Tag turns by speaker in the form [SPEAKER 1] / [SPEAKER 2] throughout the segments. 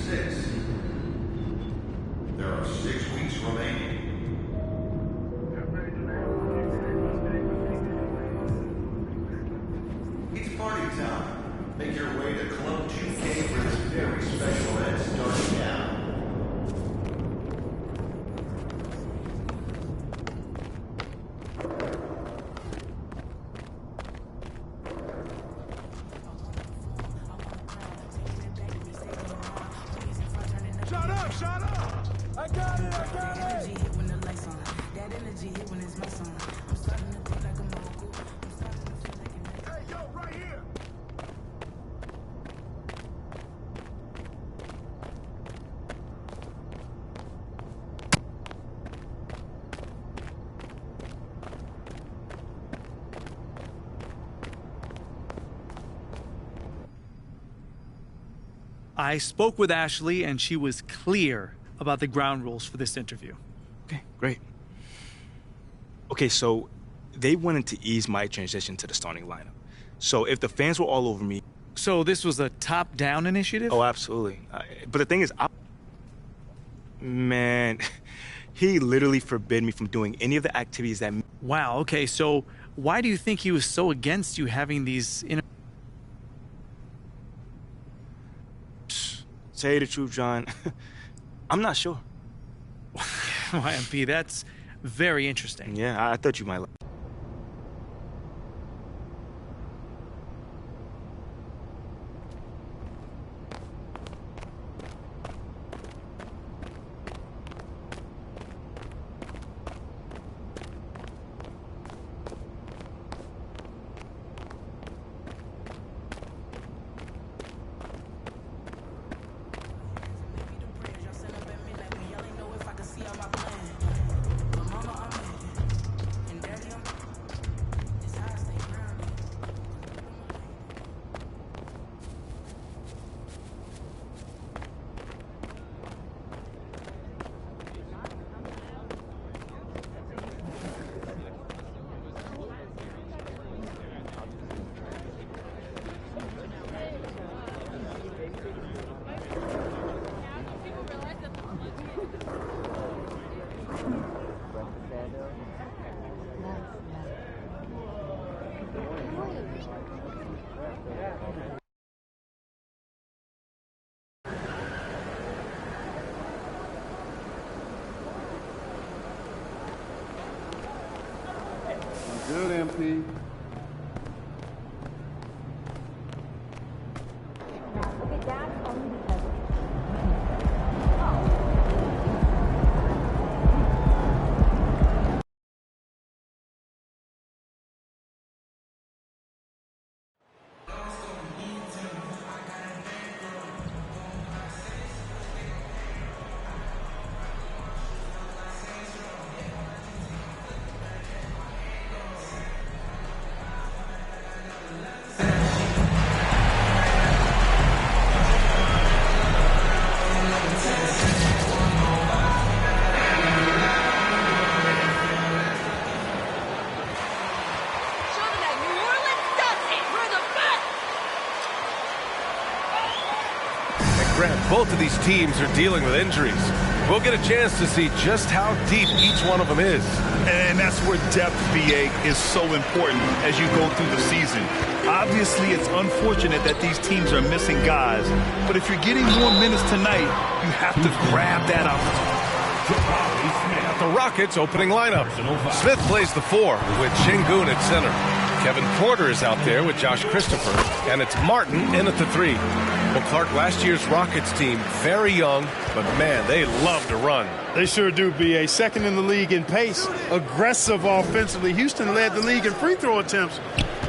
[SPEAKER 1] 6. There are 6 weeks remaining. It's party time. Make your way to Club 2K for this very special event starting now.
[SPEAKER 2] Shut up! I got it! That energy hit when the lights on. That energy hit when it's my song. I'm starting to feel like a mogul. I'm starting to feel like an... Hey, yo, right here!
[SPEAKER 3] I spoke with Ashley, and she was clear about the ground rules for this interview.
[SPEAKER 4] Okay, great. Okay, so they wanted to ease my transition to the starting lineup. So if the fans were all over me...
[SPEAKER 3] So this was a top-down initiative?
[SPEAKER 4] Oh, absolutely. But the thing is, man, he literally forbid me from doing any of the activities that...
[SPEAKER 3] Wow, okay, so why do you think he was so against you having these...
[SPEAKER 4] Say the truth, John. I'm not sure.
[SPEAKER 3] YMP, that's very interesting.
[SPEAKER 4] Yeah, I thought you might like.
[SPEAKER 5] Good, MP.
[SPEAKER 6] Both of these teams are dealing with injuries. We'll get a chance to see just how deep each one of them is.
[SPEAKER 7] And that's where depth, BA, is so important as you go through the season. Obviously, it's unfortunate that these teams are missing guys, but if you're getting more minutes tonight, you have to grab that opportunity.
[SPEAKER 6] At the Rockets' opening lineup, Smith plays the 4 with Şengün at center. Kevin Porter is out there with Josh Christopher, and it's Martin in at the 3. Well, Clark, last year's Rockets team, very young, but man, they love to run.
[SPEAKER 8] They sure do, BA. Second in the league in pace, aggressive offensively. Houston led the league in free throw attempts.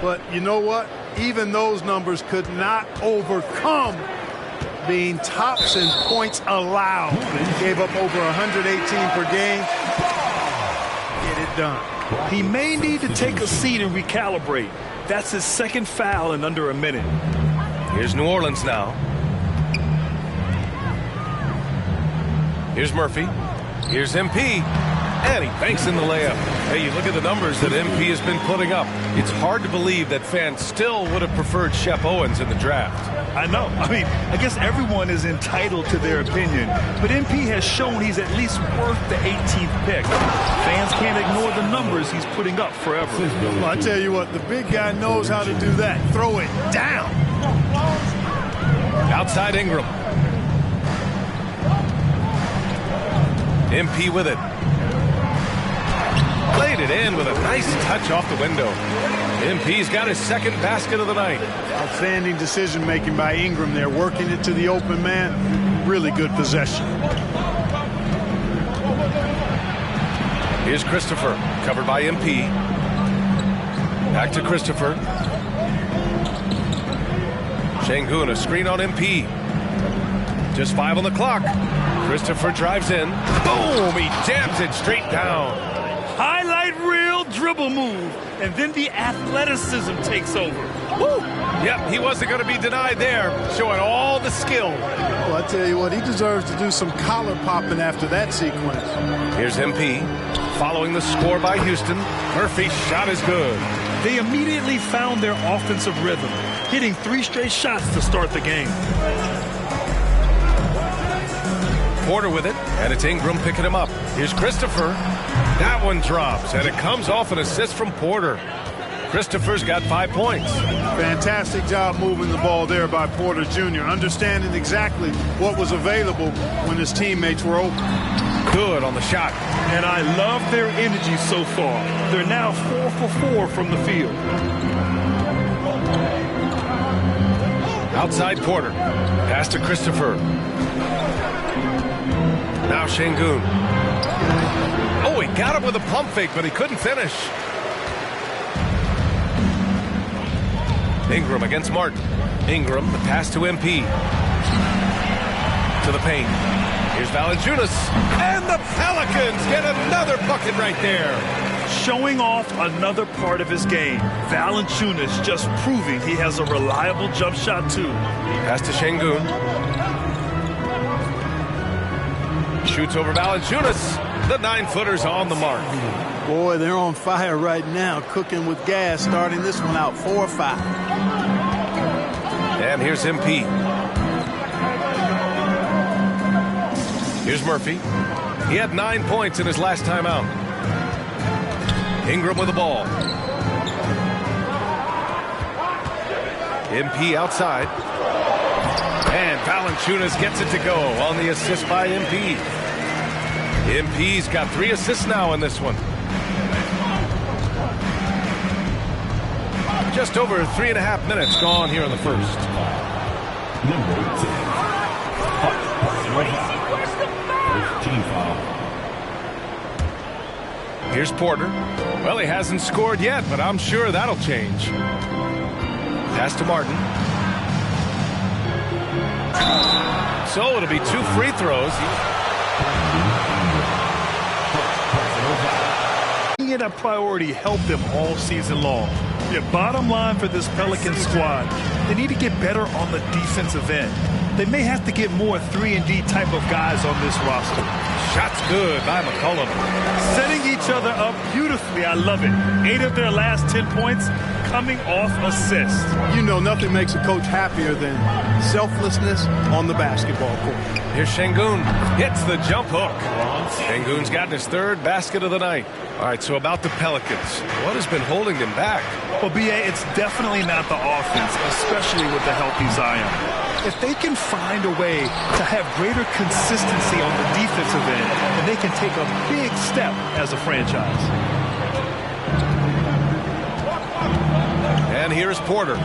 [SPEAKER 8] But you know what? Even those numbers could not overcome being tops in points allowed. Gave up over 118 per game. Get it done.
[SPEAKER 7] He may need to take a seat and recalibrate. That's his second foul in under a minute.
[SPEAKER 6] Here's New Orleans now. Here's Murphy. Here's MP. And he banks in the layup. Hey, you look at the numbers that MP has been putting up. It's hard to believe that fans still would have preferred Shep Owens in the draft.
[SPEAKER 7] I know. I mean, I guess everyone is entitled to their opinion, but MP has shown he's at least worth the 18th pick. Fans can't ignore the numbers he's putting up forever.
[SPEAKER 8] Well, I tell you what, the big guy knows how to do that. Throw it down.
[SPEAKER 6] Outside Ingram. MP with it. Played it in with a nice touch off the window. MP's got his second basket of the night.
[SPEAKER 8] Outstanding decision-making by Ingram there, working it to the open man. Really good possession.
[SPEAKER 6] Here's Christopher, covered by MP. Back to Christopher. Şengün, a screen on MP. Just 5 on the clock. Christopher drives in. Boom! He jams it straight down.
[SPEAKER 7] Highlight reel dribble move, and then the athleticism takes over.
[SPEAKER 6] Woo! Yep, he wasn't going to be denied there, showing all the skill.
[SPEAKER 8] Well, I tell you what, he deserves to do some collar popping after that sequence.
[SPEAKER 6] Here's MP, following the score by Houston. Murphy's shot is good.
[SPEAKER 7] They immediately found their offensive rhythm, hitting 3 straight shots to start the game.
[SPEAKER 6] Porter with it, and it's Ingram picking him up. Here's Christopher. That one drops, and it comes off an assist from Porter. Christopher's got 5 points.
[SPEAKER 8] Fantastic job moving the ball there by Porter Jr., understanding exactly what was available when his teammates were open.
[SPEAKER 6] Good on the shot.
[SPEAKER 7] And I love their energy so far. They're now 4 for 4 from the field.
[SPEAKER 6] Outside Porter. Pass to Christopher. Now Şengün. Oh, he got him with a pump fake, but he couldn't finish. Ingram against Martin. Ingram, the pass to MP. To the paint. Here's Valanciunas. And the Pelicans get another bucket right there.
[SPEAKER 7] Showing off another part of his game. Valanciunas just proving he has a reliable jump shot, too.
[SPEAKER 6] Pass to Şengün. Shoots over Valanciunas. The 9-footer's on the mark.
[SPEAKER 8] Boy, they're on fire right now, cooking with gas, starting this one out 4-5.
[SPEAKER 6] And here's MP. Here's Murphy. He had 9 points in his last time out. Ingram with the ball. MP outside. And Valanciunas gets it to go on the assist by MP. MP's got 3 assists now in this one. Just over 3.5 minutes gone here in the first. Here's Porter. Well, he hasn't scored yet, but I'm sure that'll change. Pass to Martin. So it'll be 2 free throws.
[SPEAKER 7] Making it a priority helped them all season long. The bottom line for this Pelicans squad, they need to get better on the defensive end. They may have to get more 3-and-D type of guys on this roster.
[SPEAKER 6] Shot's good by McCollum.
[SPEAKER 7] Setting each other up beautifully. I love it. 8 of their last 10 points coming off assists.
[SPEAKER 8] You know, nothing makes a coach happier than selflessness on the basketball court.
[SPEAKER 6] Here's Şengün. Hits the jump hook. Şengün's gotten his 3rd basket of the night. All right, so about the Pelicans. What has been holding them back?
[SPEAKER 7] Well, B.A., it's definitely not the offense, especially with the healthy Zion. If they can find a way to have greater consistency on the defensive end, then they can take a big step as a franchise.
[SPEAKER 6] And here's Porter.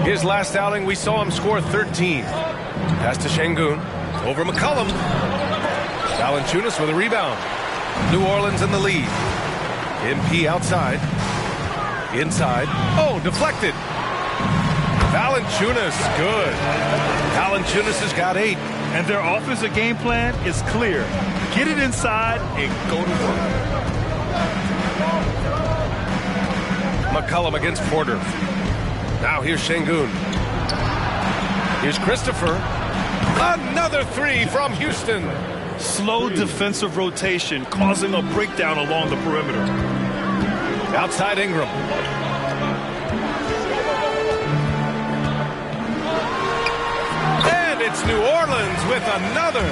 [SPEAKER 6] His last outing, we saw him score 13. Pass to Şengün. Over McCollum. Valanciunas with a rebound. New Orleans in the lead. MP outside. Inside. Oh, deflected. Valanciunas, good. Valanciunas has got 8.
[SPEAKER 7] And their offensive game plan is clear. Get it inside and go to work.
[SPEAKER 6] McCollum against Porter. Now here's Şengün. Here's Christopher. Another 3 from Houston.
[SPEAKER 7] Slow defensive rotation causing a breakdown along the perimeter.
[SPEAKER 6] Outside Ingram. It's New Orleans with another.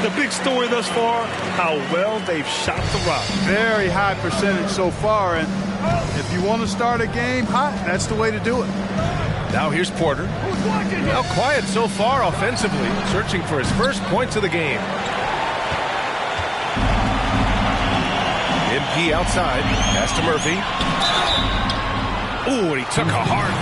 [SPEAKER 7] The big story thus far, how well they've shot the rock.
[SPEAKER 8] Very high percentage so far, and if you want to start a game hot, that's the way to do it.
[SPEAKER 6] Now here's Porter. Now quiet so far offensively, searching for his first points of the game. MP outside, pass to Murphy. Ooh, and he took a hard.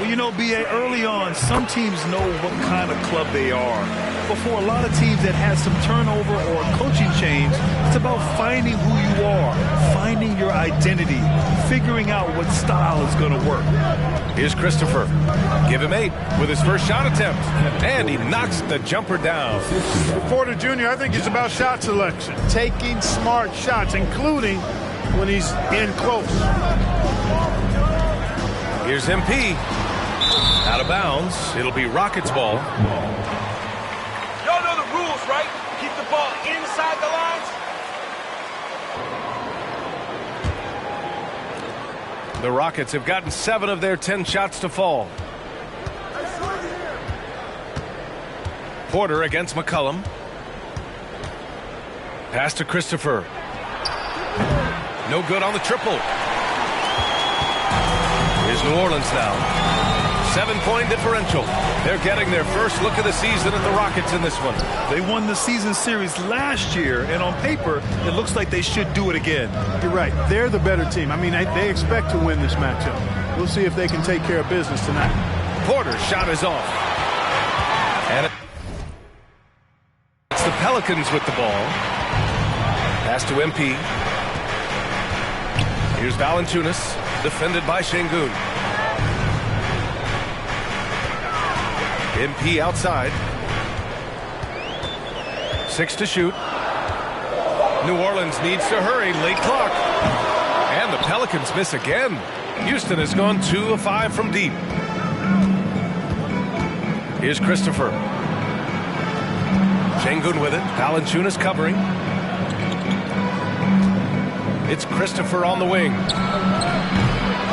[SPEAKER 7] Well, you know, B.A., early on, some teams know what kind of club they are. But for a lot of teams that has some turnover or coaching change, it's about finding who you are, finding your identity, figuring out what style is going to work.
[SPEAKER 6] Here's Christopher. Give him 8 with his first shot attempt. And he knocks the jumper down.
[SPEAKER 8] Porter Jr., I think it's about shot selection, taking smart shots, including when he's in close.
[SPEAKER 6] Here's MP. Out of bounds. It'll be Rockets ball.
[SPEAKER 9] Y'all know the rules, right? Keep the ball inside the lines.
[SPEAKER 6] The Rockets have gotten 7 of their 10 shots to fall. Porter against McCollum. Pass to Christopher. No good on the triple. Here's New Orleans now. 7-point differential. They're getting their first look of the season at the Rockets in this one.
[SPEAKER 7] They won the season series last year, and on paper, it looks like they should do it again.
[SPEAKER 8] You're right. They're the better team. I mean, they expect to win this matchup. We'll see if they can take care of business tonight.
[SPEAKER 6] Porter's shot is off. And it's the Pelicans with the ball. Pass to MP. Here's Valanciunas, defended by Şengün. MP outside. 6 to shoot. New Orleans needs to hurry. Late clock. And the Pelicans miss again. Houston has gone 2 of 5 from deep. Here's Christopher. Şengün with it. Valanciunas covering. It's Christopher on the wing.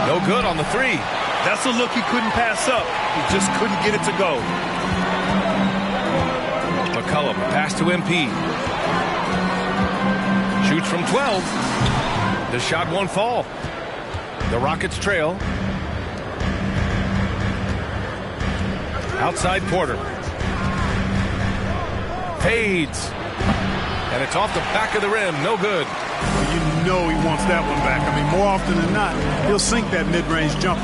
[SPEAKER 6] No good on the 3.
[SPEAKER 7] That's a look he couldn't pass up. He just couldn't get it to go.
[SPEAKER 6] McCollum, pass to MP. Shoots from 12. The shot won't fall. The Rockets trail. Outside Porter. Fades. And it's off the back of the rim. No good.
[SPEAKER 8] You know he wants that one back. I mean, more often than not, he'll sink that mid-range jumper.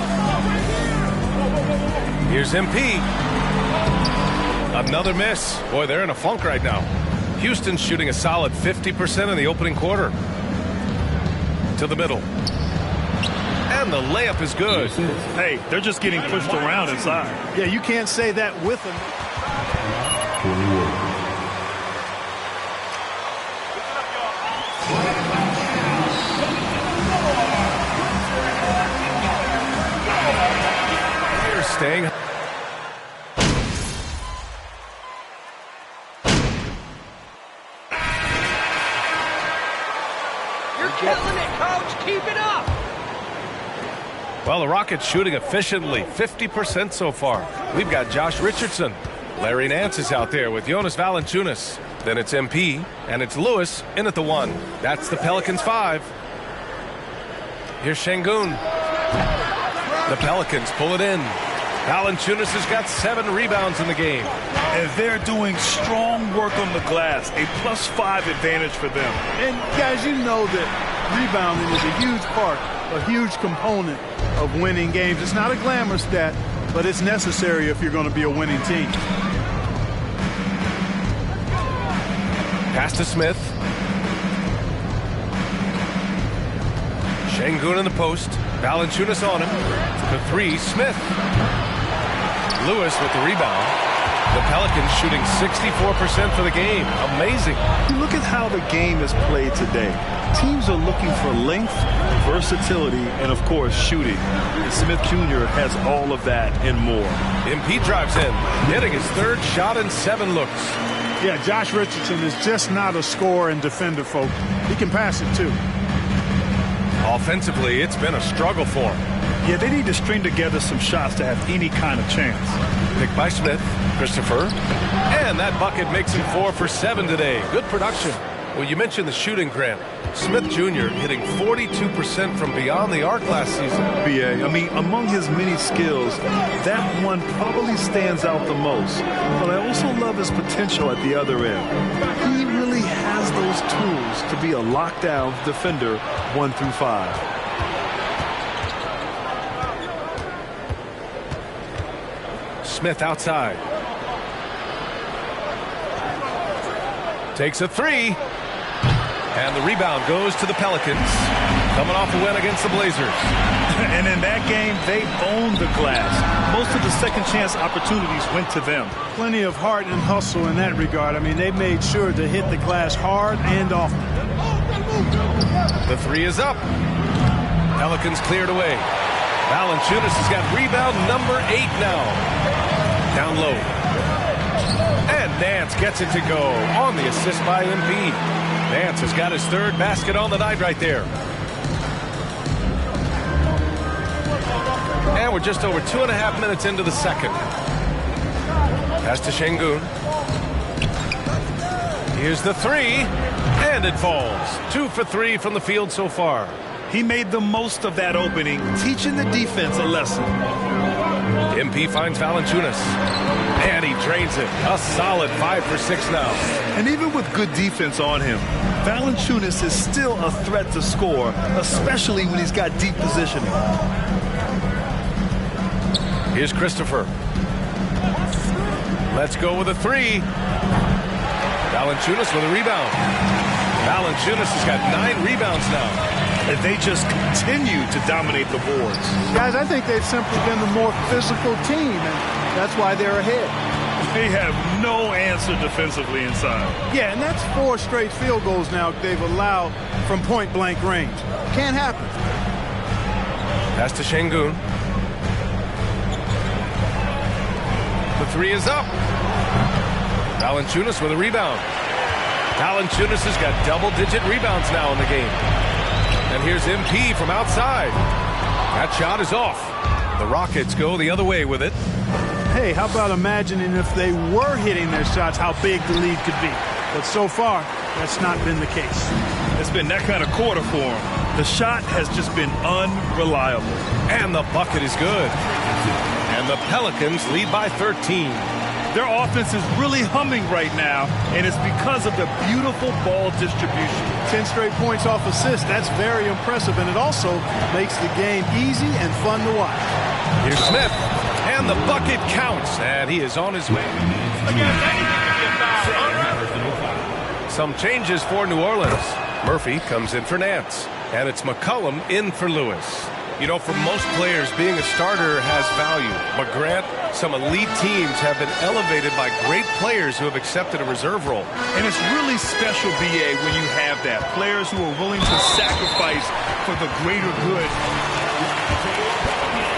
[SPEAKER 6] Here's MP. Another miss. Boy, they're in a funk right now. Houston's shooting a solid 50% in the opening quarter. To the middle. And the layup is good.
[SPEAKER 7] Hey, they're just getting pushed around inside.
[SPEAKER 8] Yeah, you can't say that with them.
[SPEAKER 6] They're staying.
[SPEAKER 9] Killing it, coach. Keep it up.
[SPEAKER 6] Well, the Rockets shooting efficiently, 50% so far. We've got Josh Richardson. Larry Nance is out there with Jonas Valanciunas. Then it's MP, and it's Lewis in at the 1. That's the Pelicans 5. Here's Şengün. The Pelicans pull it in. Valanciunas has got 7 rebounds in the game.
[SPEAKER 7] And they're doing strong work on the glass, a +5 advantage for them.
[SPEAKER 8] And guys, you know that rebounding is a huge part, a huge component of winning games. It's not a glamour stat, but it's necessary if you're going to be a winning team.
[SPEAKER 6] Pass to Smith. Şengün in the post. Valanciunas on him. The 3, Smith. Lewis with the rebound. The Pelicans shooting 64% for the game. Amazing.
[SPEAKER 7] Look at how the game is played today. Teams are looking for length, versatility, and, of course, shooting. And Smith Jr. has all of that and more.
[SPEAKER 6] MP drives in, hitting his 3rd shot in 7 looks.
[SPEAKER 8] Yeah, Josh Richardson is just not a scorer and defender, folks. He can pass it, too.
[SPEAKER 6] Offensively, it's been a struggle for them.
[SPEAKER 7] Yeah, they need to string together some shots to have any kind of chance.
[SPEAKER 6] Picked by Smith, Christopher. And that bucket makes him 4 for 7 today. Good production. Well, you mentioned the shooting, Grant. Smith Jr. hitting 42% from beyond the arc last season.
[SPEAKER 7] BA, I mean, among his many skills, that one probably stands out the most. But I also love his potential at the other end. He really has those tools to be a lockdown defender 1 through 5.
[SPEAKER 6] Smith outside. Takes a 3. And the rebound goes to the Pelicans. Coming off a win against the Blazers.
[SPEAKER 7] And in that game, they owned the glass. Most of the second chance opportunities went to them.
[SPEAKER 8] Plenty of heart and hustle in that regard. I mean, they made sure to hit the glass hard and often.
[SPEAKER 6] The 3 is up. Pelicans cleared away. Valanciunas has got rebound number 8 now. Down low. And Nance gets it to go on the assist by Embiid. Nance has got his 3rd basket on the night right there. And we're just over 2.5 minutes into the second. Pass to Şengün. Here's the 3. And it falls. 2 for 3 from the field so far.
[SPEAKER 7] He made the most of that opening, teaching the defense a lesson.
[SPEAKER 6] MP finds Valanciunas. And he drains it. A solid 5 for 6 now.
[SPEAKER 7] And even with good defense on him, Valanciunas is still a threat to score, especially when he's got deep positioning.
[SPEAKER 6] Here's Christopher. Let's go with a 3. Valanciunas with a rebound. Valanciunas has got 9 rebounds now.
[SPEAKER 7] And they just continue to dominate the boards.
[SPEAKER 8] Guys, I think they've simply been the more physical team, and that's why they're ahead.
[SPEAKER 7] They have no answer defensively inside.
[SPEAKER 8] Yeah, and that's 4 straight field goals now they've allowed from point-blank range. Can't happen.
[SPEAKER 6] Pass to Şengün. The 3 is up. Valanciunas with a rebound. Valanciunas has got double-digit rebounds now in the game. And here's MP from outside. That shot is off. The Rockets go the other way with it.
[SPEAKER 8] Hey, how about imagining if they were hitting their shots, how big the lead could be. But so far, that's not been the case.
[SPEAKER 7] It's been that kind of quarter for him. The shot has just been unreliable.
[SPEAKER 6] And the bucket is good. And the Pelicans lead by 13.
[SPEAKER 7] Their offense is really humming right now, and it's because of the beautiful ball distribution.
[SPEAKER 8] 10 straight points off assists, that's very impressive, and it also makes the game easy and fun to watch.
[SPEAKER 6] Here's Smith, and the bucket counts, and he is on his way. Some changes for New Orleans. Murphy comes in for Nance, and it's McCollum in for Lewis. You know, for most players, being a starter has value. But Grant, some elite teams have been elevated by great players who have accepted a reserve role.
[SPEAKER 7] And it's really special, BA, when you have that. Players who are willing to sacrifice for the greater good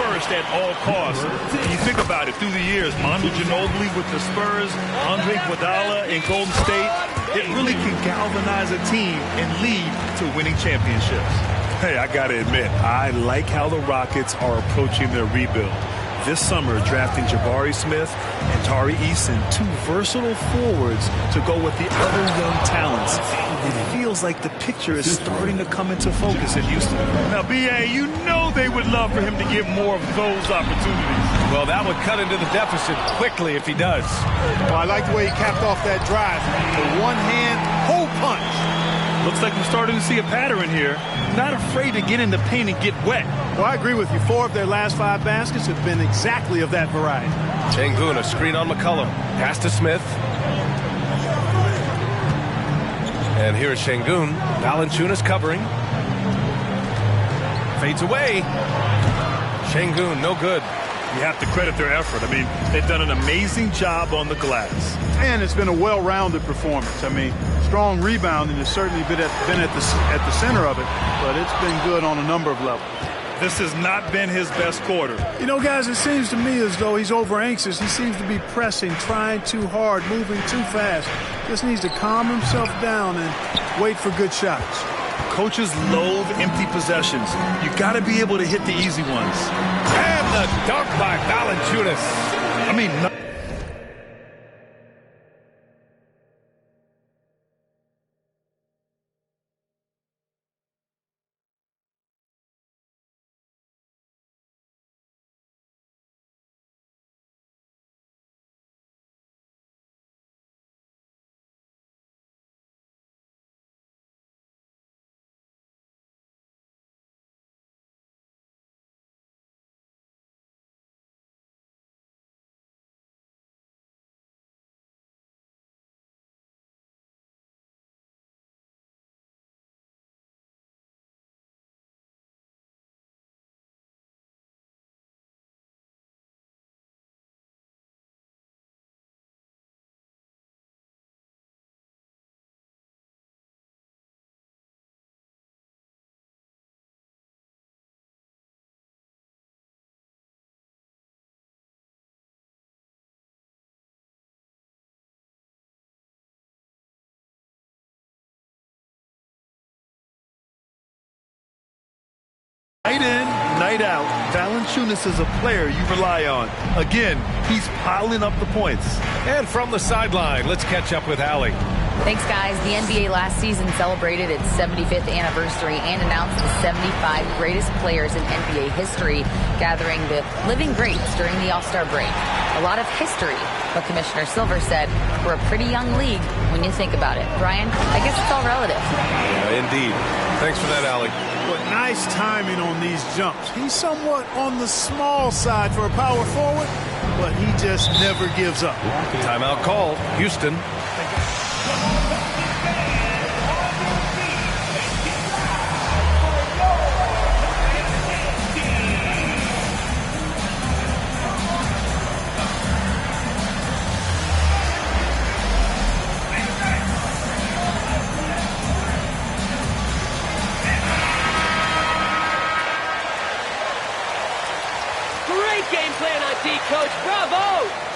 [SPEAKER 7] first at all costs. And you think about it, through the years, Manu Ginobili with the Spurs, Andre Iguodala in Golden State, it really can galvanize a team and lead to winning championships. Hey, I got to admit, I like how the Rockets are approaching their rebuild. This summer, drafting Jabari Smith and Tari Eason, 2 versatile forwards to go with the other young talents. It feels like the picture is starting to come into focus in Houston. Now, BA, you know they would love for him to get more of those opportunities.
[SPEAKER 6] Well, that would cut into the deficit quickly if he does.
[SPEAKER 8] Well, I like the way he capped off that drive. The one-hand hole punch.
[SPEAKER 7] Looks like we're starting to see a pattern here. Not afraid to get in the paint and get wet.
[SPEAKER 8] Well, I agree with you. 4 of their last 5 baskets have been exactly of that variety.
[SPEAKER 6] Şengün, a screen on McCollum. Pass to Smith. And here is Şengün. Valanciunas covering. Fades away. Şengün, no good.
[SPEAKER 7] You have to credit their effort. I mean, they've done an amazing job on the glass.
[SPEAKER 8] And it's been a well-rounded performance. I mean, strong rebounding has certainly been at the center of it, but it's been good on a number of levels.
[SPEAKER 7] This has not been his best quarter.
[SPEAKER 8] You know, guys, it seems to me as though he's over-anxious. He seems to be pressing, trying too hard, moving too fast. Just needs to calm himself down and wait for good shots.
[SPEAKER 7] Coaches loathe empty possessions. You got to be able to hit the easy ones.
[SPEAKER 6] And the dunk by Valanciunas.
[SPEAKER 7] I mean, night in, night out, Valanciunas is a player you rely on. Again, he's piling up the points.
[SPEAKER 6] And from the sideline, let's catch up with Allie.
[SPEAKER 10] Thanks, guys. The NBA last season celebrated its 75th anniversary and announced the 75 greatest players in NBA history, gathering the living greats during the All-Star break. A lot of history, but Commissioner Silver said we're a pretty young league when you think about it. Brian, I guess it's all relative.
[SPEAKER 6] Yeah, indeed. Thanks for that, Allie.
[SPEAKER 8] But nice timing on these jumps. He's somewhat on the small side for a power forward, but he just never gives up.
[SPEAKER 6] Timeout called. Houston.
[SPEAKER 9] Great game plan on D, Coach. Bravo!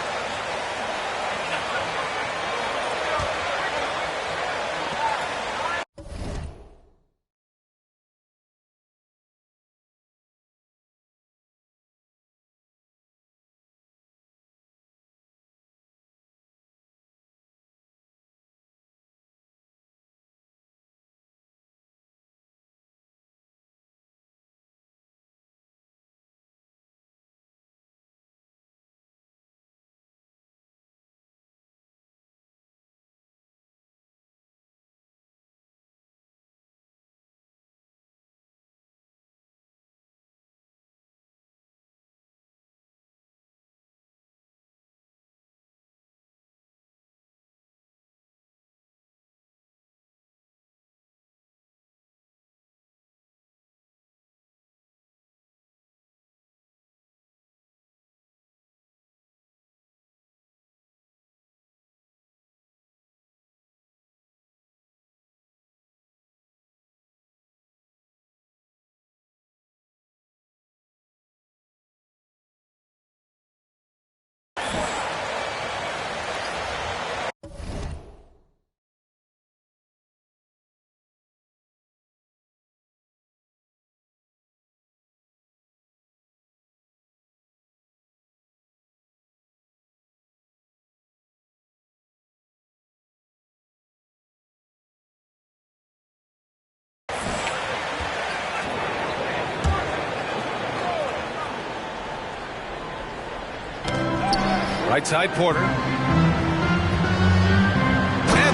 [SPEAKER 6] Right side, Porter. And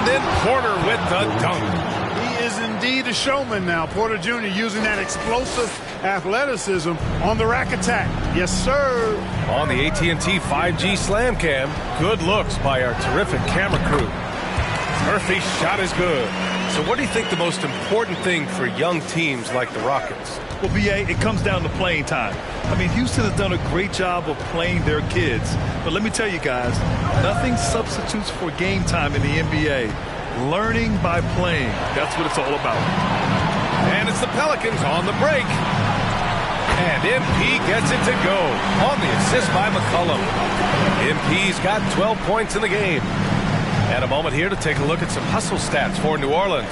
[SPEAKER 6] then Porter with the dunk.
[SPEAKER 8] He is indeed a showman now. Porter Jr. using that explosive athleticism on the rack attack. Yes, sir.
[SPEAKER 6] On the AT&T 5G Slam Cam, good looks by our terrific camera crew. Murphy's shot is good. So what do you think the most important thing for young teams like the Rockets?
[SPEAKER 7] Well, B.A., it comes down to playing time. I mean, Houston has done a great job of playing their kids. But let me tell you guys, nothing substitutes for game time in the NBA. Learning by playing. That's what it's all about.
[SPEAKER 6] And it's the Pelicans on the break. And MP gets it to go on the assist by McCollum. MP's got 12 points in the game. And a moment here to take a look at some hustle stats for New Orleans.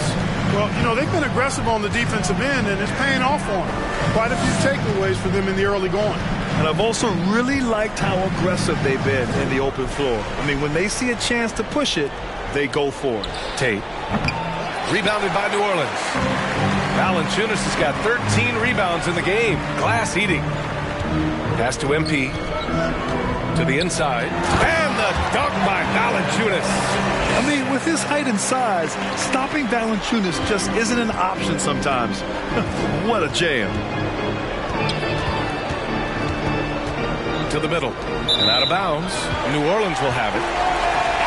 [SPEAKER 8] Well, you know, they've been aggressive on the defensive end, and it's paying off for them. Quite a few takeaways for them in the early going.
[SPEAKER 7] And I've also really liked how aggressive they've been in the open floor. I mean, when they see a chance to push it, they go for it.
[SPEAKER 6] Tate. Rebounded by New Orleans. Valanciunas has got 13 rebounds in the game. Glass eating. Pass to MP. To the inside. And the dunk by Valanciunas.
[SPEAKER 7] I mean, with his height and size, stopping Valanciunas just isn't an option sometimes. What a jam.
[SPEAKER 6] To the middle. And out of bounds. New Orleans will have it.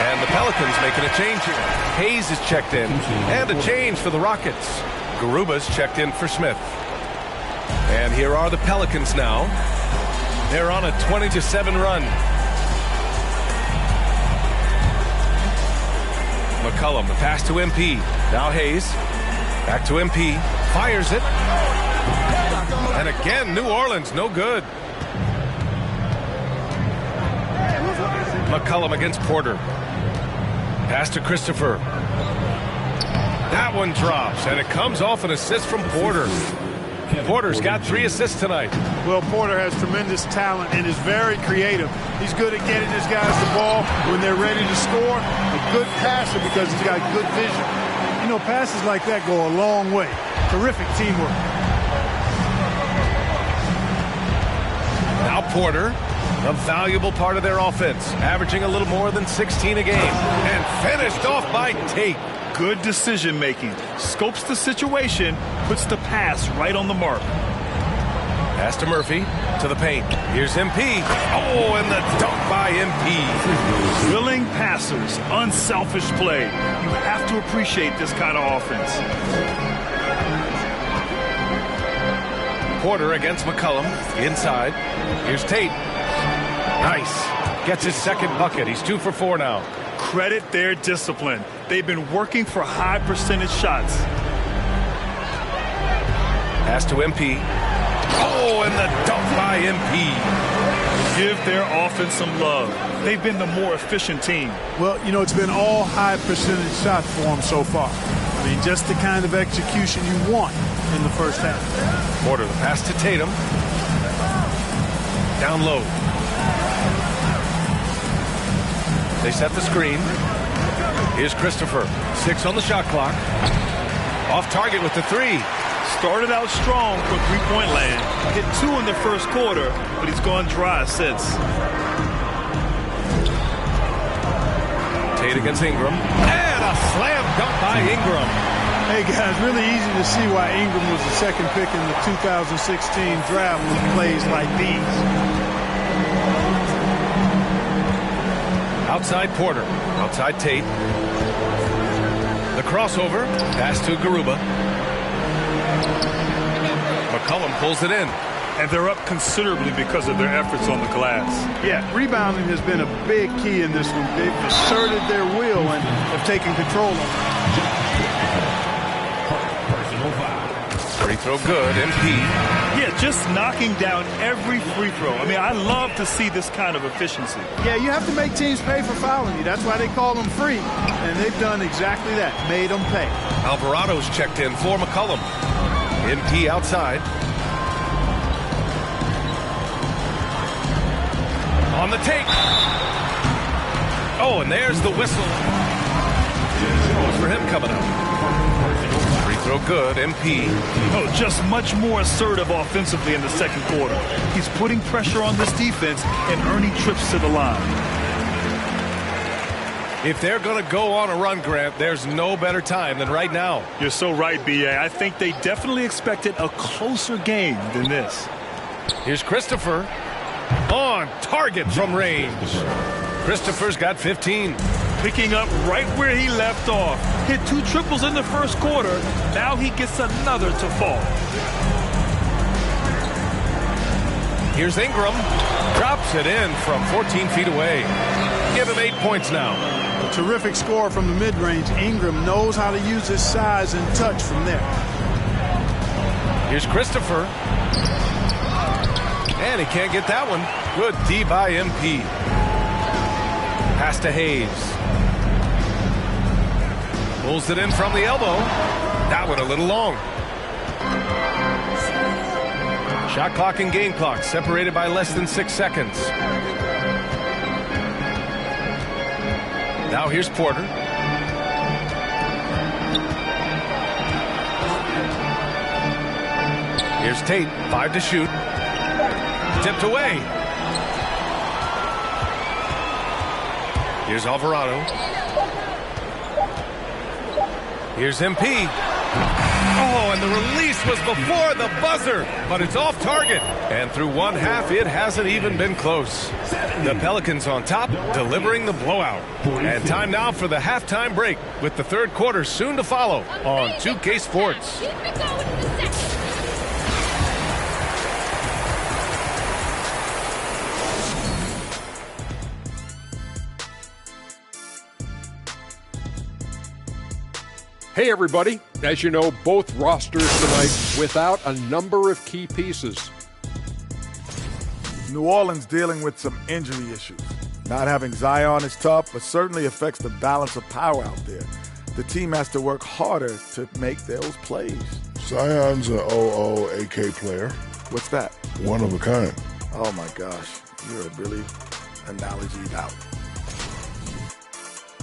[SPEAKER 6] And the Pelicans making a change here. Hayes is checked in. And a change for the Rockets. Garuba's checked in for Smith. And here are the Pelicans now. They're on a 20-7 run. McCollum, the pass to MP. Now Hayes. Back to MP. Fires it. And again, New Orleans, no good. McCollum against Porter. Pass to Christopher. That one drops, and it comes off an assist from Porter. Porter's got 3 assists tonight.
[SPEAKER 8] Well, Porter has tremendous talent and is very creative. He's good at getting his guys the ball when they're ready to score. A good passer because he's got good vision. You know, passes like that go a long way. Terrific teamwork.
[SPEAKER 6] Now Porter, a valuable part of their offense, averaging a little more than 16 a game. And finished off by Tate.
[SPEAKER 7] Good decision-making. Scopes the situation, puts the pass right on the mark.
[SPEAKER 6] Pass to Murphy, to the paint. Here's MP. Oh, and the dunk by MP.
[SPEAKER 7] Willing passers, unselfish play. You have to appreciate this kind of offense.
[SPEAKER 6] Porter against McCollum, inside. Here's Tate. Nice. Gets his second bucket. He's 2 for 4 now.
[SPEAKER 7] Credit their discipline. They've been working for high percentage shots.
[SPEAKER 6] Pass to MP. Oh, and the dunk by MP.
[SPEAKER 7] Give their offense some love. They've been the more efficient team.
[SPEAKER 8] Well, you know, it's been all high percentage shots for them so far. I mean, just the kind of execution you want in the first half.
[SPEAKER 6] Porter, the pass to Tatum. Down low. They set the screen. Here's Christopher. 6 on the shot clock. Off target with the 3.
[SPEAKER 7] Started out strong for three-point land. Hit 2 in the first quarter, but he's gone dry since.
[SPEAKER 6] Tate against Ingram. And a slam dunk by Ingram.
[SPEAKER 8] Hey, guys, really easy to see why Ingram was the second pick in the 2016 draft with plays like these.
[SPEAKER 6] Outside Porter. Outside Tate. The crossover. Pass to Garuba. McCollum pulls it in.
[SPEAKER 7] And they're up considerably because of their efforts on the glass.
[SPEAKER 8] Yeah, rebounding has been a big key in this one. They've asserted their will and have taken control of it.
[SPEAKER 6] Free throw good. MP.
[SPEAKER 7] Yeah, just knocking down every free throw. I mean, I love to see this kind of efficiency.
[SPEAKER 8] Yeah, you have to make teams pay for fouling you. That's why they call them free. And they've done exactly that, made them pay.
[SPEAKER 6] Alvarado's checked in for McCollum. MP outside. On the take. Oh, and there's the whistle. For him coming up. Free throw good. MP.
[SPEAKER 7] Oh, just much more assertive offensively in the second quarter. He's putting pressure on this defense and earning trips to the line.
[SPEAKER 6] If they're going to go on a run, Grant, there's no better time than right now.
[SPEAKER 7] You're so right, B.A. I think they definitely expected a closer game than this.
[SPEAKER 6] Here's Christopher. On target from range. Christopher's got 15.
[SPEAKER 7] Picking up right where he left off. Hit 2 triples in the first quarter. Now he gets another to fall.
[SPEAKER 6] Here's Ingram. Drops it in from 14 feet away. Give him 8 points now.
[SPEAKER 8] A terrific score from the mid-range. Ingram knows how to use his size and touch from there.
[SPEAKER 6] Here's Christopher. And he can't get that one. Good D by MP. Pass to Hayes. Pulls it in from the elbow. That one a little long. Shot clock and game clock separated by less than 6 seconds. Now here's Porter. Here's Tate, 5 to shoot. Tipped away. Here's Alvarado. Here's MP. Oh, and the release was before the buzzer, but it's off target. And through one half, it hasn't even been close. The Pelicans on top, delivering the blowout. And time now for the halftime break, with the third quarter soon to follow on 2K Sports.
[SPEAKER 11] Hey everybody, as you know, both rosters tonight without a number of key pieces.
[SPEAKER 12] New Orleans dealing with some injury issues. Not having Zion is tough, but certainly affects the balance of power out there. The team has to work harder to make those plays.
[SPEAKER 13] Zion's an OO AK player.
[SPEAKER 12] What's that?
[SPEAKER 13] One of a kind.
[SPEAKER 12] Oh my gosh, you're really analogied out.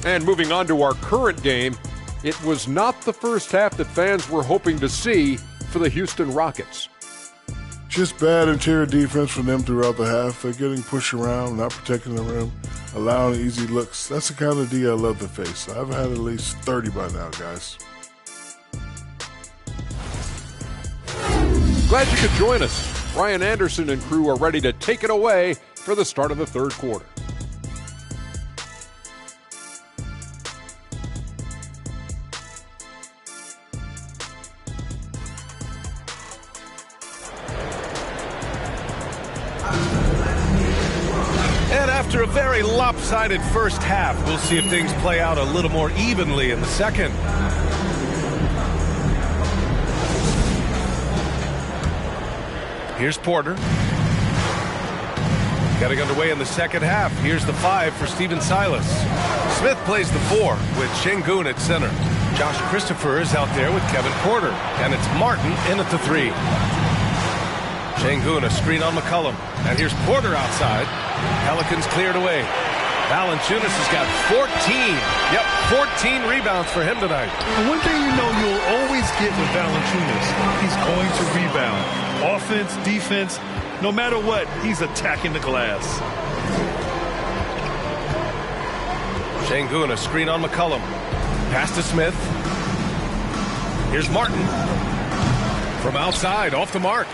[SPEAKER 11] And moving on to our current game, it was not the first half that fans were hoping to see for the Houston Rockets.
[SPEAKER 13] Just bad interior defense from them throughout the half. They're getting pushed around, not protecting the rim, allowing easy looks. That's the kind of D I love to face. I've had at least 30 by now, guys.
[SPEAKER 11] Glad you could join us. Ryan Anderson and crew are ready to take it away for the start of the third quarter.
[SPEAKER 6] After a very lopsided first half, we'll see if things play out a little more evenly in the second. Here's Porter. Getting underway in the second half. Here's the 5 for Stephen Silas. Smith plays the 4 with Şengün at center. Josh Christopher is out there with Kevin Porter. And it's Martin in at the 3. Şengün, a screen on McCollum. And here's Porter outside. Pelicans cleared away. Valanciunas has got 14. Yep, 14 rebounds for him tonight.
[SPEAKER 7] And one thing you know you'll always get with Valanciunas, he's going to rebound. Offense, defense, no matter what, he's attacking the glass.
[SPEAKER 6] Şengün, a screen on McCollum. Pass to Smith. Here's Martin. From outside, off the mark.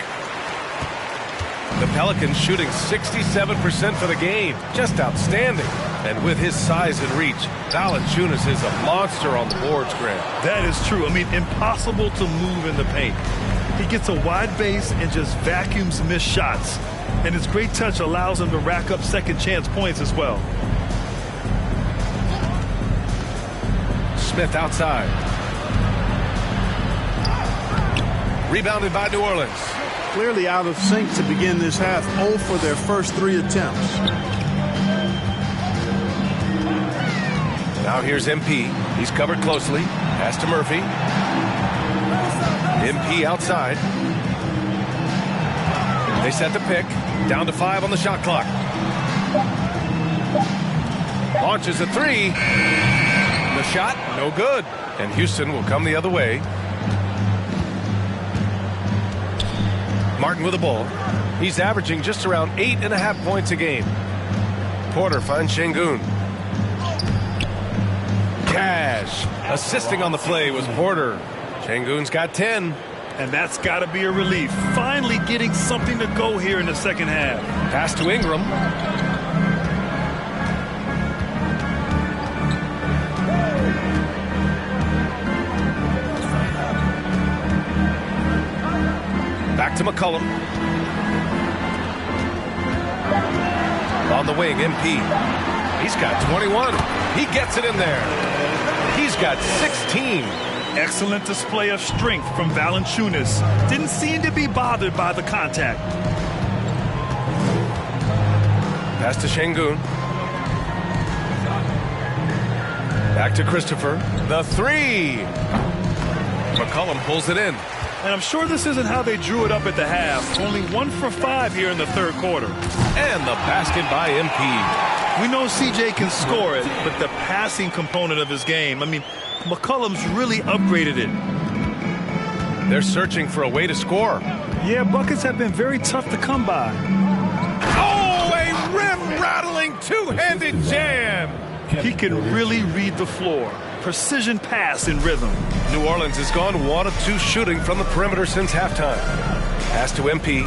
[SPEAKER 6] The Pelicans shooting 67% for the game. Just outstanding. And with his size and reach, Valanciunas is a monster on the boards, Grant.
[SPEAKER 7] That is true. I mean, impossible to move in the paint. He gets a wide base and just vacuums missed shots. And his great touch allows him to rack up second chance points as well.
[SPEAKER 6] Smith outside. Rebounded by New Orleans.
[SPEAKER 8] Clearly out of sync to begin this half. 0 for their first 3 attempts.
[SPEAKER 6] Now here's MP. He's covered closely. Pass to Murphy. MP outside. They set the pick. Down to 5 on the shot clock. Launches a 3. The shot, no good. And Houston will come the other way. Martin with the ball. He's averaging just around 8.5 points a game. Porter finds Şengün. Cash. Assisting on the play was Porter. Şengün's got 10.
[SPEAKER 7] And that's got to be a relief. Finally getting something to go here in the second half.
[SPEAKER 6] Pass to Ingram. Back to McCollum. On the wing, MP. He's got 21. He gets it in there. He's got 16.
[SPEAKER 7] Excellent display of strength from Valanciunas. Didn't seem to be bothered by the contact.
[SPEAKER 6] Pass to Şengün. Back to Christopher. The three. McCollum pulls it in.
[SPEAKER 7] And I'm sure this isn't how they drew it up at the half. Only 1 for 5 here in the third quarter.
[SPEAKER 6] And the basket by MP.
[SPEAKER 7] We know CJ can score it, but the passing component of his game, I mean, McCollum's really upgraded it.
[SPEAKER 6] They're searching for a way to score.
[SPEAKER 7] Yeah, buckets have been very tough to come by.
[SPEAKER 6] Oh, a rim-rattling two-handed jam.
[SPEAKER 7] He can really read the floor. Precision pass in rhythm.
[SPEAKER 6] New Orleans has gone 1 of 2 shooting from the perimeter since halftime. Pass to MP.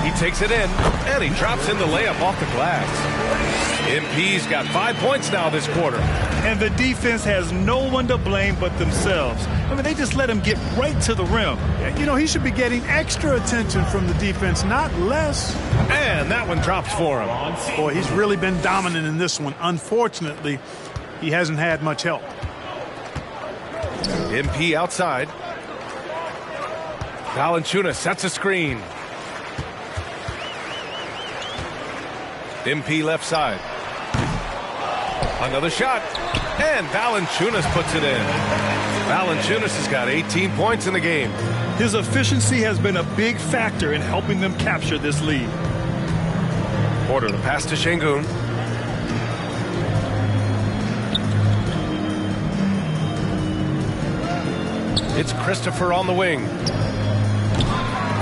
[SPEAKER 6] He takes it in, and he drops in the layup off the glass. MP's got 5 points now this quarter.
[SPEAKER 7] And the defense has no one to blame but themselves. I mean, they just let him get right to the rim.
[SPEAKER 8] You know, he should be getting extra attention from the defense, not less.
[SPEAKER 6] And that one drops for him.
[SPEAKER 8] Boy, he's really been dominant in this one. Unfortunately, he hasn't had much help.
[SPEAKER 6] MP outside. Valanciunas sets a screen. MP left side. Another shot. And Valanciunas puts it in. Valanciunas has got 18 points in the game.
[SPEAKER 7] His efficiency has been a big factor in helping them capture this lead.
[SPEAKER 6] Porter the pass to Şengün. It's Christopher on the wing.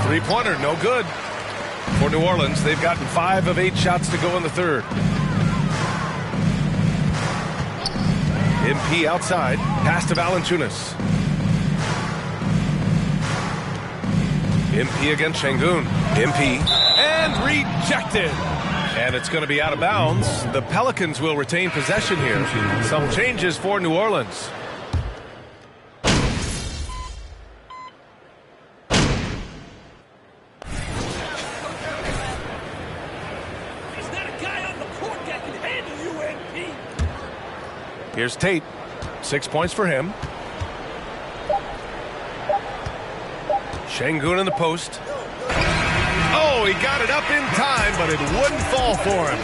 [SPEAKER 6] Three-pointer, no good. For New Orleans, they've gotten 5 of 8 shots to go in the third. MP outside. Pass to Valanciunas. MP against Şengün. MP. And rejected. And it's going to be out of bounds. The Pelicans will retain possession here. Some changes for New Orleans. Here's Tate. 6 points for him. Şengün in the post. Oh, he got it up in time, but it wouldn't fall for him.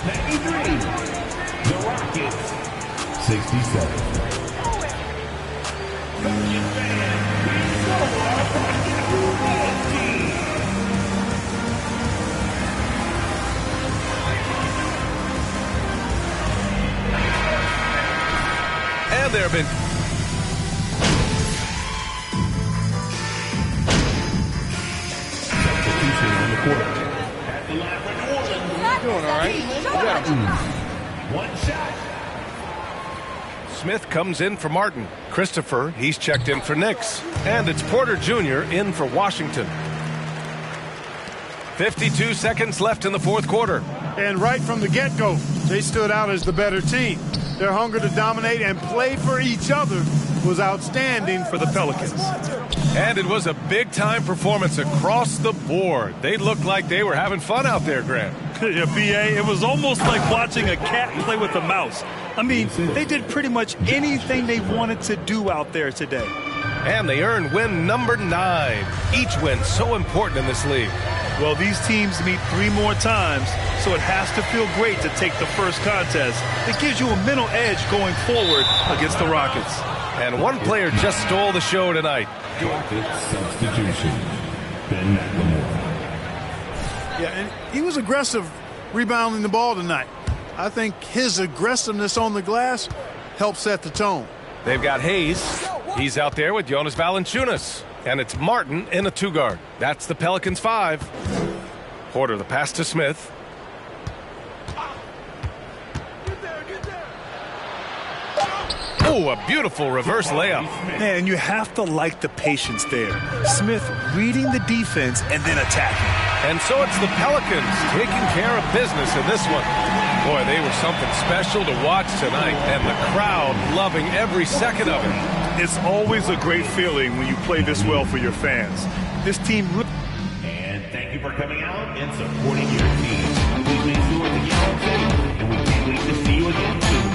[SPEAKER 14] 93. The Rockets. 67.
[SPEAKER 6] And there have been
[SPEAKER 14] substitution on the court. At the line for New Orleans.
[SPEAKER 6] doing all right. You got him.
[SPEAKER 14] One shot.
[SPEAKER 6] Smith comes in for Martin. Christopher, he's checked in for Knicks. And it's Porter Jr. in for Washington. 52 seconds left in the fourth quarter.
[SPEAKER 8] And right from the get-go, they stood out as the better team. Their hunger to dominate and play for each other was outstanding for the Pelicans.
[SPEAKER 6] And it was a big-time performance across the board. They looked like they were having fun out there, Grant.
[SPEAKER 7] Yeah, B.A., it was almost like watching a cat play with a mouse. I mean, they did pretty much anything they wanted to do out there today.
[SPEAKER 6] And they earned win number 9. Each win so important in this league.
[SPEAKER 7] Well, these teams meet 3 more times, so it has to feel great to take the first contest. It gives you a mental edge going forward against the Rockets.
[SPEAKER 6] And one player just stole the show tonight.
[SPEAKER 14] Rockets substitution. Ben McLemore.
[SPEAKER 8] Yeah, and he was aggressive rebounding the ball tonight. I think his aggressiveness on the glass helped set the tone.
[SPEAKER 6] They've got Hayes. He's out there with Jonas Valanciunas. And it's Martin in a 2-guard. That's the Pelicans 5. Porter, the pass to Smith. Oh, a beautiful reverse layup.
[SPEAKER 7] Man, you have to like the patience there. Smith reading the defense and then attacking.
[SPEAKER 6] And so it's the Pelicans taking care of business in this one. Boy, they were something special to watch tonight, and the crowd loving every second of it.
[SPEAKER 7] It's always a great feeling when you play this well for your fans. This team...
[SPEAKER 14] And thank you for coming out and supporting your team. Please make sure to get home safe, and we can't wait to see you again soon.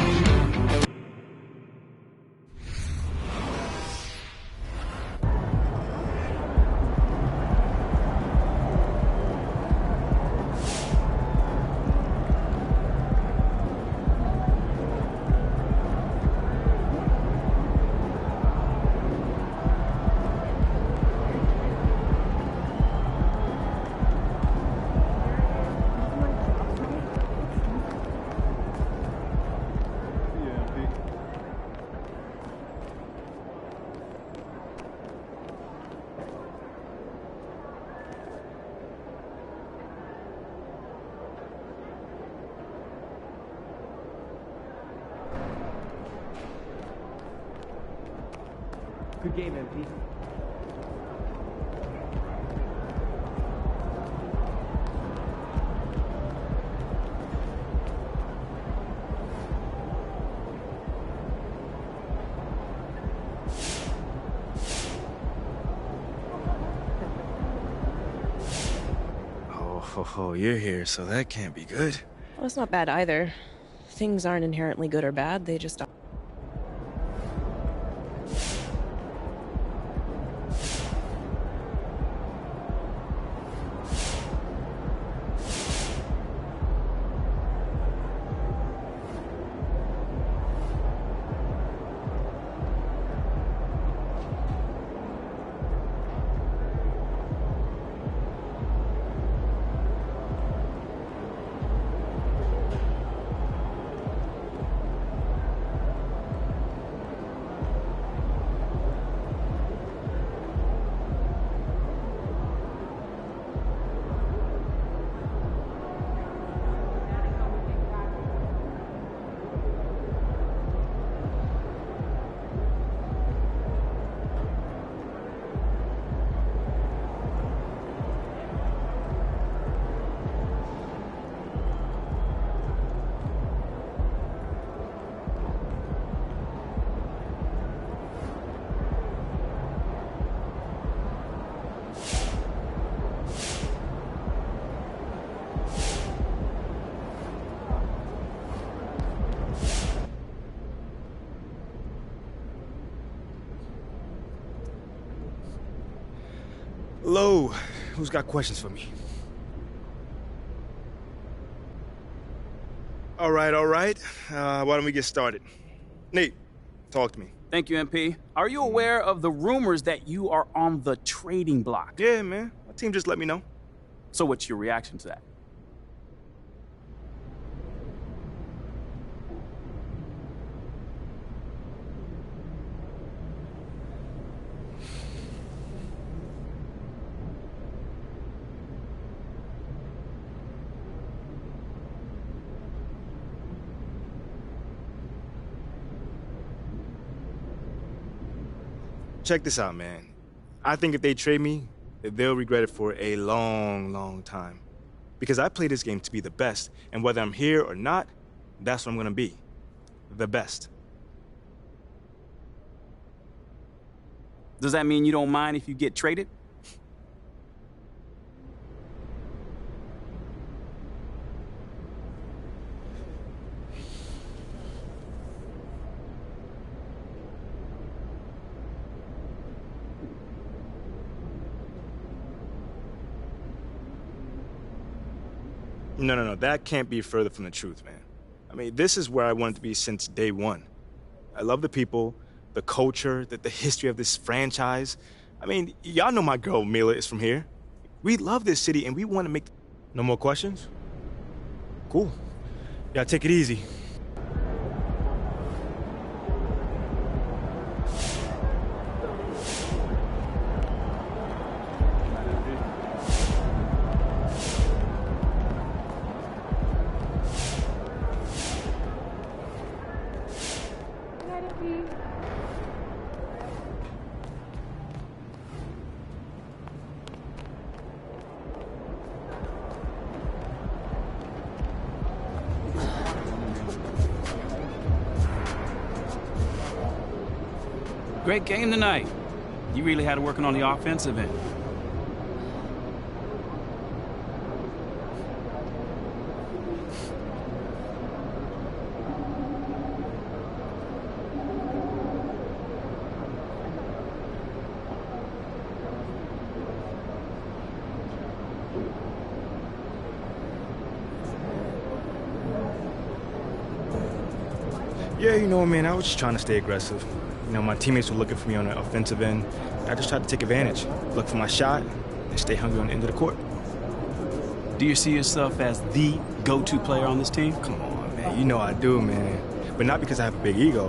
[SPEAKER 9] Good game, MP.
[SPEAKER 4] Oh, you're here, so that can't be good.
[SPEAKER 15] Well, it's not bad either. Things aren't inherently good or bad, they just are.
[SPEAKER 4] Hello, who's got questions for me? All right. Why don't we get started? Nate, talk to me.
[SPEAKER 16] Thank you, MP. Are you aware of the rumors that you are on the trading block?
[SPEAKER 4] Yeah, man. My team just let me know.
[SPEAKER 16] So what's your reaction to that?
[SPEAKER 4] Check this out, man. I think if they trade me, they'll regret it for a long, long time. Because I play this game to be the best, and whether I'm here or not, that's what I'm gonna be. The best.
[SPEAKER 16] Does that mean you don't mind if you get traded?
[SPEAKER 4] No. That can't be further from the truth, man. I mean, this is where I wanted to be since day one. I love the people, the culture, the history of this franchise. I mean, y'all know my girl Mila is from here. We love this city and we want to make... No more questions? Cool. Y'all take it easy.
[SPEAKER 16] Great game tonight. You really had it working on the offensive end.
[SPEAKER 4] Yeah, you know, man, I was just trying to stay aggressive. You know, my teammates were looking for me on the offensive end. I just tried to take advantage, look for my shot, and stay hungry on the end of the court.
[SPEAKER 16] Do you see yourself as the go-to player on this team?
[SPEAKER 4] Come on, man. You know I do, man. But not because I have a big ego.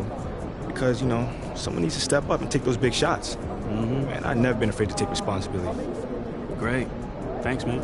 [SPEAKER 4] Because, you know, someone needs to step up and take those big shots.
[SPEAKER 16] Mm-hmm.
[SPEAKER 4] Man, I've never been afraid to take responsibility.
[SPEAKER 16] Great. Thanks, man.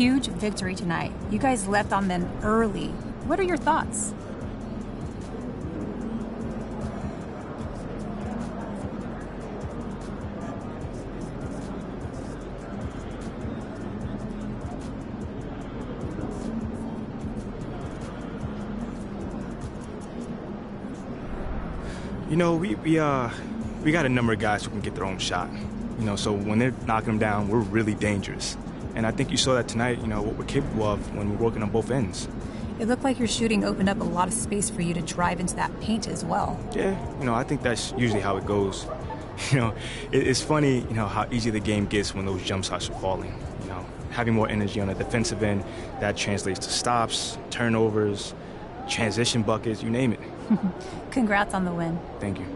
[SPEAKER 17] huge victory tonight. You guys left on them early. What are your thoughts?
[SPEAKER 4] You know, we got a number of guys who can get their own shot. You know, so when they're knocking them down, we're really dangerous. And I think you saw that tonight, you know, what we're capable of when we're working on both ends.
[SPEAKER 17] It looked like your shooting opened up a lot of space for you to drive into that paint as well.
[SPEAKER 4] Yeah, you know, I think that's usually how it goes. You know, it's funny, you know, how easy the game gets when those jump shots are falling. You know, having more energy on the defensive end, that translates to stops, turnovers, transition buckets, you name it.
[SPEAKER 17] Congrats on the win.
[SPEAKER 4] Thank you.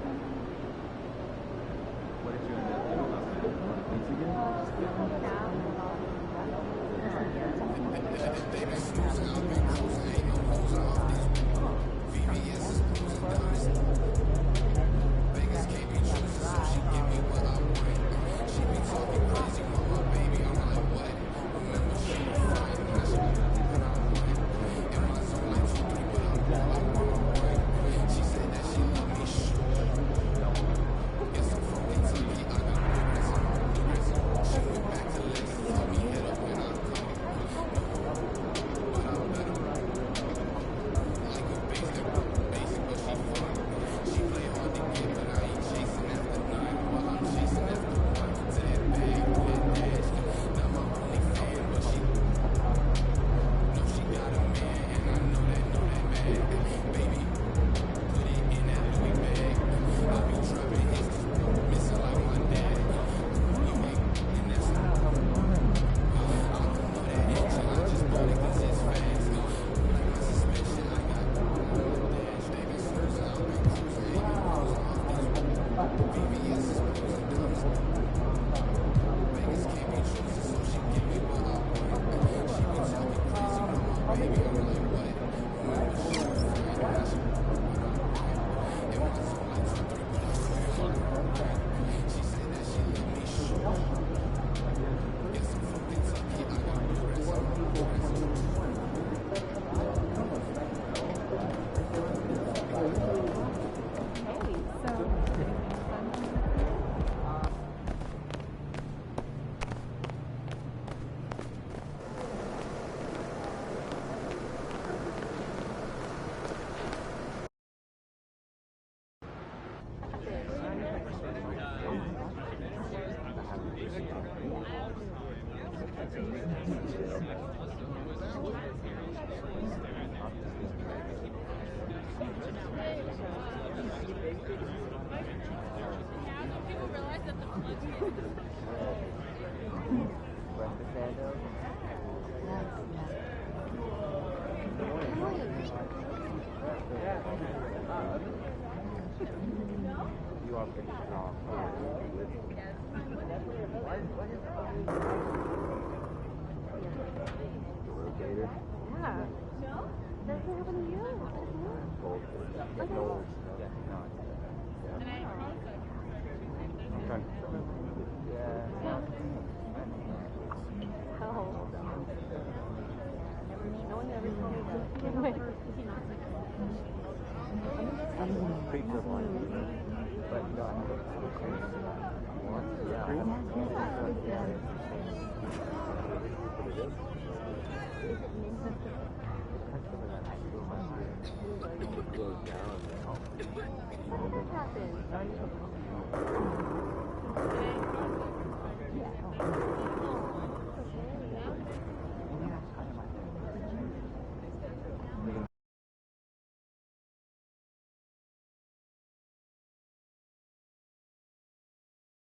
[SPEAKER 18] What happened?